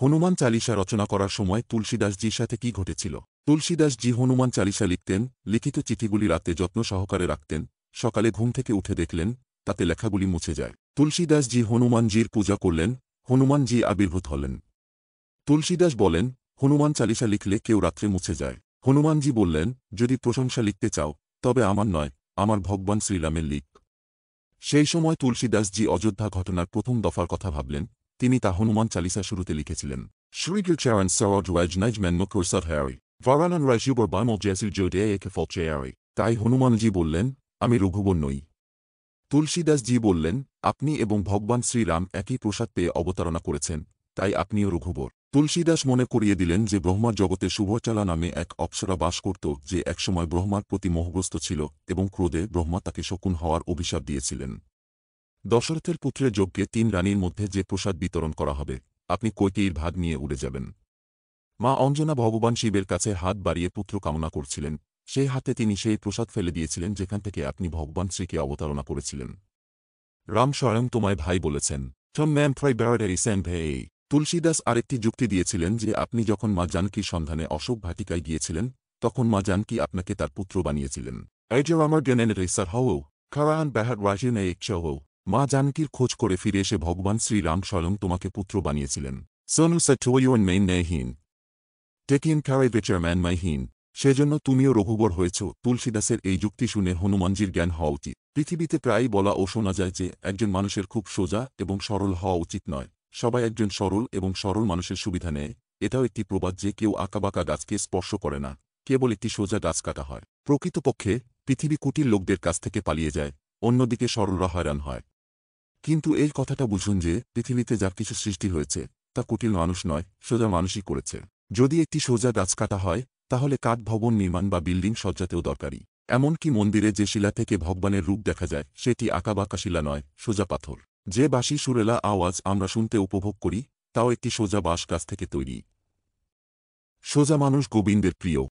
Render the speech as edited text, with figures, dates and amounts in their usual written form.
হনুমান চালিসা রচনা করার সময় তুলসীদাসজির সাথে কি ঘটেছিল? তুলসীদাসজি হনুমান চালিসা লিখতেন, লিখিত চিঠিগুলি রাতে যত্ন সহকারে রাখতেন। সকালে ঘুম থেকে উঠে দেখলেন তাতে লেখাগুলি মুছে যায়। তুলসীদাসজি হনুমানজির পূজা করলেন, হনুমানজি আবির্ভূত হলেন। তুলসীদাস বলেন, হনুমান চালিসা লিখলে কেউ রাত্রে মুছে যায়। হনুমানজি বললেন, যদি প্রশংসা লিখতে চাও তবে আমার নয়, আমার ভগবান শ্রীরামের লিখ। সেই সময় তুলসীদাসজি অযোধ্যা ঘটনার প্রথম দফার কথা ভাবলেন। তিনি তা হনুমান চালিসা শুরুতে লিখেছিলেন। শ্রীগুরচারণ সরোজ রাজনাজমেন মুকুর সদহারি ভারানন রাজুবর বামল জেসু জোডে ফলচেয়ারি। তাই হনুমানজি বললেন, আমি রঘুবর নই। তুলসীদাসজি বললেন, আপনি এবং ভগবান শ্রীরাম একই প্রসাদ পেয়ে অবতারণা করেছেন, তাই আপনিও রঘুবর। তুলসীদাস মনে করিয়ে দিলেন যে ব্রহ্মার জগতে শুভচালা নামে এক অপ্সরা বাস করত, যে একসময় ব্রহ্মার প্রতি মোহগ্রস্ত ছিল এবং ক্রোধে ব্রহ্মা তাকে শকুন হওয়ার অভিশাপ দিয়েছিলেন। দশরথের পুত্রের যজ্ঞে ৩ রানীর মধ্যে যে প্রসাদ বিতরণ করা হবে, আপনি কৈকেয়ীর ভাগ নিয়ে উড়ে যাবেন। মা অঞ্জনা ভগবান শিবের কাছে হাত বাড়িয়ে পুত্র কামনা করছিলেন, সেই হাতে তিনি সেই প্রসাদ ফেলে দিয়েছিলেন যেখান থেকে আপনি ভগবান শ্রীকে অবতারণা করেছিলেন। রাম স্বয়ং তোমায় ভাই বলেছেন। তুলসীদাস আরেকটি যুক্তি দিয়েছিলেন যে আপনি যখন মা জানকীর সন্ধানে অশোক ভাটিকায় গিয়েছিলেন, তখন মা জানকী আপনাকে তার পুত্র বানিয়েছিলেন। মা জানকীর খোঁজ করে ফিরে এসে ভগবান শ্রীরাম স্বয়ং তোমাকে পুত্র বানিয়েছিলেন। সোনু সটোয়ন মেইন নেহীন টেকিন কারে বিচারম্যান মাইহীন। সেজন্য তুমিও রঘুবর হয়েছ। তুলসীদাসের এই যুক্তি শুনে হনুমানজির জ্ঞান হওয়া উচিত। পৃথিবীতে প্রায়ই বলা ও শোনা যায় যে একজন মানুষের খুব সোজা এবং সরল হওয়া উচিত নয়। সবাই একজন সরল এবং সরল মানুষের সুবিধা নেয়। এটাও একটি প্রবাদ যে কেউ আঁকাবাঁকা গাছকে স্পর্শ করে না, কেবল একটি সোজা গাছ কাটা হয়। প্রকৃতপক্ষে পৃথিবী কুটিল লোকদের কাছ থেকে পালিয়ে যায়, অন্যদিকে সরলরা হয়রান হয়। কিন্তু এই কথাটা বুঝুন যে পৃথিবীতে যা কিছু সৃষ্টি হয়েছে তা কুটিল মানুষ নয়, সোজা মানুষই করেছে। যদি একটি সোজা গাছ কাটা হয়, তাহলে কাঠ ভবন নির্মাণ বা বিল্ডিং সজ্জাতেও দরকারি। এমনকি মন্দিরে যে শিলা থেকে ভগবানের রূপ দেখা যায় সেটি আঁকাবাঁকা শিলা নয়, সোজা পাথর। যে বাঁশি সুরেলা আওয়াজ আমরা শুনতে উপভোগ করি, তাও একটি সোজা বাঁশ গাছ থেকে তৈরি। সোজা মানুষ গোবিন্দের প্রিয়।